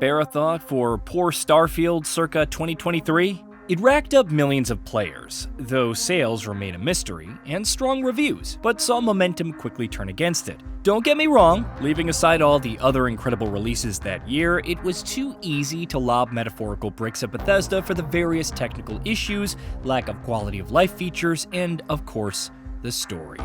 spare a thought for poor Starfield circa 2023? It racked up millions of players, though sales remain a mystery, and strong reviews, but saw momentum quickly turn against it. Don't get me wrong, leaving aside all the other incredible releases that year, it was too easy to lob metaphorical bricks at Bethesda for the various technical issues, lack of quality of life features, and, of course, the story.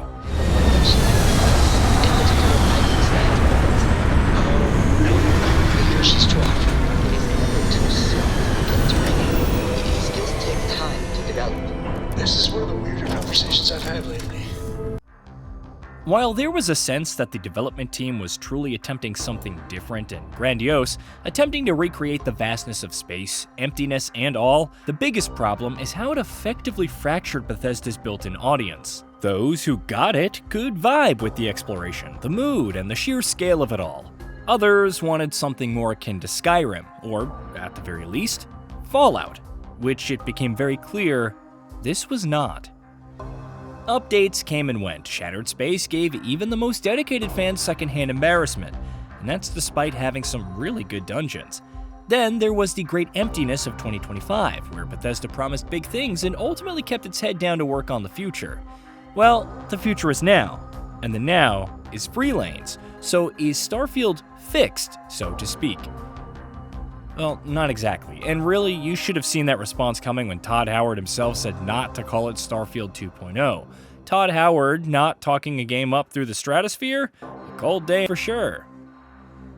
This is one of the weirder conversations I've had lately. While there was a sense that the development team was truly attempting something different and grandiose, attempting to recreate the vastness of space, emptiness, and all, the biggest problem is how it effectively fractured Bethesda's built-in audience. Those who got it could vibe with the exploration, the mood, and the sheer scale of it all. Others wanted something more akin to Skyrim, or, at the very least, Fallout, which it became very clear this was not. Updates came and went. Shattered Space gave even the most dedicated fans secondhand embarrassment, and that's despite having some really good dungeons. Then there was the great emptiness of 2025, where Bethesda promised big things and ultimately kept its head down to work on the future. Well, the future is now, and the now is free lanes, so is Starfield fixed, so to speak? Well, not exactly, and really, you should have seen that response coming when Todd Howard himself said not to call it Starfield 2.0. Todd Howard not talking a game up through the stratosphere? A cold day for sure.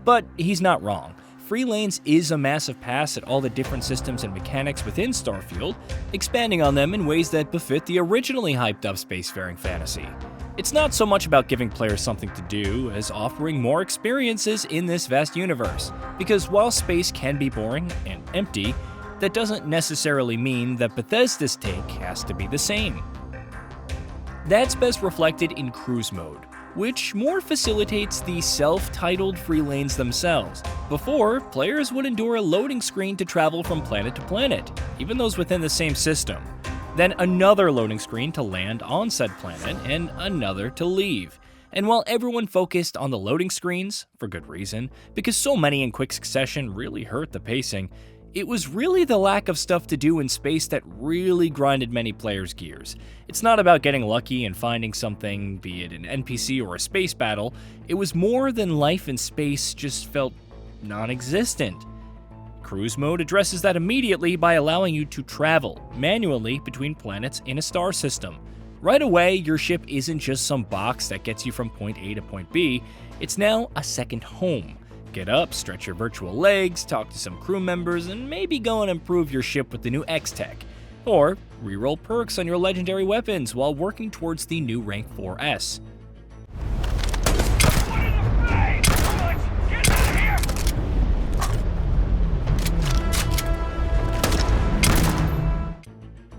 But he's not wrong. Free lanes is a massive pass at all the different systems and mechanics within Starfield, expanding on them in ways that befit the originally hyped up spacefaring fantasy. It's not so much about giving players something to do as offering more experiences in this vast universe, because while space can be boring and empty, that doesn't necessarily mean that Bethesda's take has to be the same. That's best reflected in cruise mode, which more facilitates the self-titled free lanes themselves. Before, players would endure a loading screen to travel from planet to planet, even those within the same system. Then another loading screen to land on said planet, and another to leave. And while everyone focused on the loading screens, for good reason, because so many in quick succession really hurt the pacing, it was really the lack of stuff to do in space that really grinded many players' gears. It's not about getting lucky and finding something, be it an NPC or a space battle, it was more than life in space just felt non-existent. Cruise mode addresses that immediately by allowing you to travel manually between planets in a star system. Right away, your ship isn't just some box that gets you from point A to point B, it's now a second home. Get up, stretch your virtual legs, talk to some crew members, and maybe go and improve your ship with the new X-Tech. Or reroll perks on your legendary weapons while working towards the new rank 4S.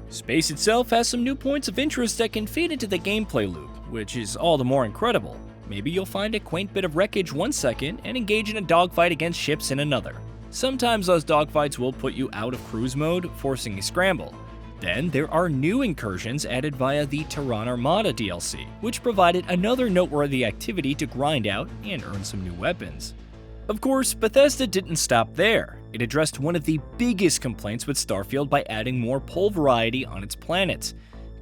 Space itself has some new points of interest that can feed into the gameplay loop, which is all the more incredible. Maybe you'll find a quaint bit of wreckage one second and engage in a dogfight against ships in another. Sometimes those dogfights will put you out of cruise mode, forcing a scramble. Then there are new incursions added via the Terran Armada DLC, which provided another noteworthy activity to grind out and earn some new weapons. Of course, Bethesda didn't stop there. It addressed one of the biggest complaints with Starfield by adding more pole variety on its planets.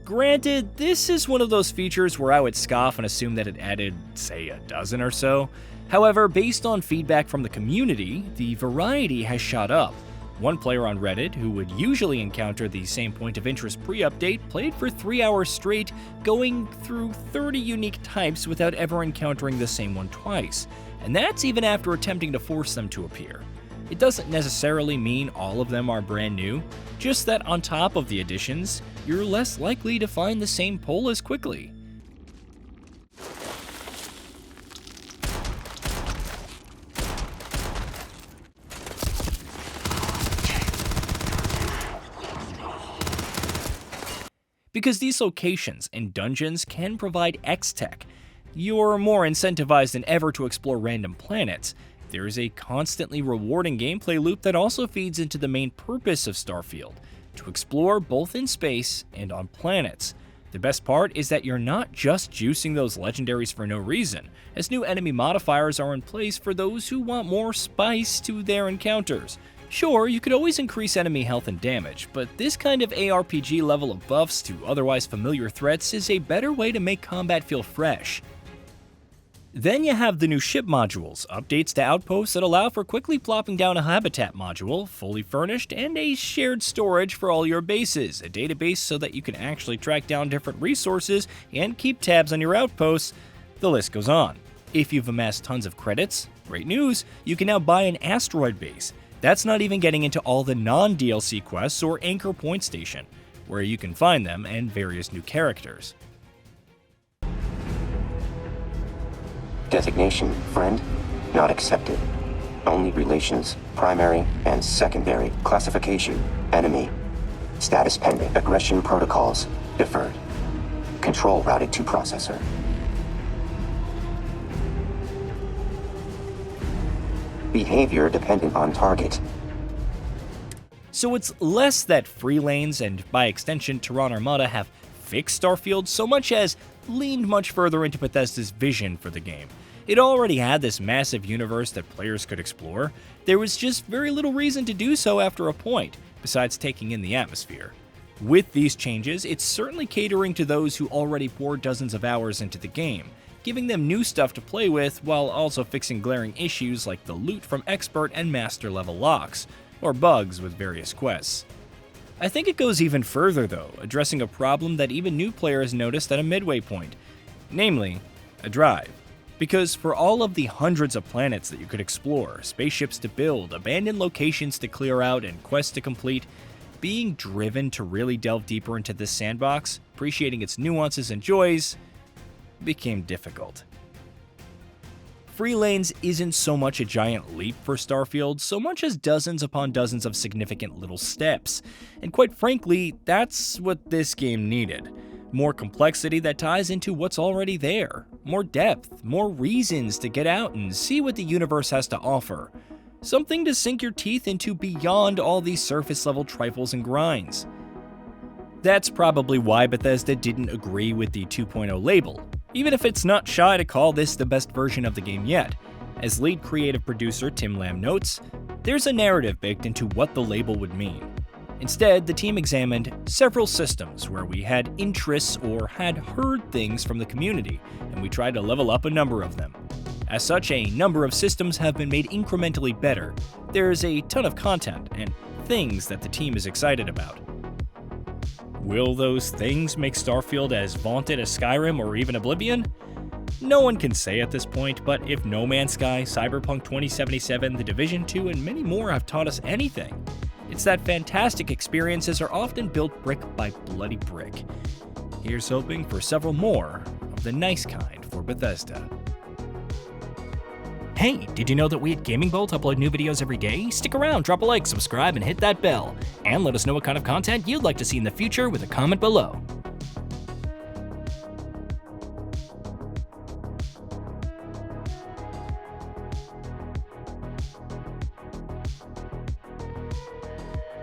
Granted, this is one of those features where I would scoff and assume that it added, say, a dozen or so. However, based on feedback from the community, the variety has shot up. One player on Reddit, who would usually encounter the same point of interest pre-update, played for 3 hours straight, going through 30 unique types without ever encountering the same one twice. And that's even after attempting to force them to appear. It doesn't necessarily mean all of them are brand new, just that on top of the additions, you're less likely to find the same pole as quickly. Because these locations and dungeons can provide X-Tech, you're more incentivized than ever to explore random planets. There is a constantly rewarding gameplay loop that also feeds into the main purpose of Starfield, to explore both in space and on planets. The best part is that you're not just juicing those legendaries for no reason, as new enemy modifiers are in place for those who want more spice to their encounters. Sure, you could always increase enemy health and damage, but this kind of ARPG level of buffs to otherwise familiar threats is a better way to make combat feel fresh. Then you have the new ship modules, updates to outposts that allow for quickly plopping down a habitat module, fully furnished, and a shared storage for all your bases, a database so that you can actually track down different resources and keep tabs on your outposts. The list goes on. If you've amassed tons of credits, great news, you can now buy an asteroid base. That's not even getting into all the non-DLC quests or Anchor Point Station, where you can find them and various new characters. Designation, friend, not accepted. Only relations, primary and secondary. Classification, enemy. Status pending. Aggression protocols, deferred. Control routed to processor. Behavior dependent on target. So it's less that free lanes and by extension Terran Armada have fixed Starfield so much as leaned much further into Bethesda's vision for the game. It already had this massive universe that players could explore. There was just very little reason to do so after a point, besides taking in the atmosphere. With these changes, it's certainly catering to those who already poured dozens of hours into the game, giving them new stuff to play with while also fixing glaring issues like the loot from expert and master level locks, or bugs with various quests. I think it goes even further though, addressing a problem that even new players noticed at a midway point, namely, a drive. Because for all of the hundreds of planets that you could explore, spaceships to build, abandoned locations to clear out, and quests to complete, being driven to really delve deeper into this sandbox, appreciating its nuances and joys, became difficult. Free lanes isn't so much a giant leap for Starfield, so much as dozens upon dozens of significant little steps. And quite frankly, that's what this game needed. More complexity that ties into what's already there. More depth, more reasons to get out and see what the universe has to offer. Something to sink your teeth into beyond all these surface level trifles and grinds. That's probably why Bethesda didn't agree with the 2.0 label, even if it's not shy to call this the best version of the game yet. As lead creative producer Tim Lamb notes, there's a narrative baked into what the label would mean. Instead, the team examined several systems where we had interests or had heard things from the community, and we tried to level up a number of them. As such, a number of systems have been made incrementally better. There's a ton of content and things that the team is excited about. Will those things make Starfield as vaunted as Skyrim or even Oblivion? No one can say at this point, but if No Man's Sky, Cyberpunk 2077, The Division 2, and many more have taught us anything, it's that fantastic experiences are often built brick by bloody brick. Here's hoping for several more of the nice kind for Bethesda. Hey, did you know that we at GamingBolt upload new videos every day? Stick around, drop a like, subscribe, and hit that bell. And let us know what kind of content you'd like to see in the future with a comment below.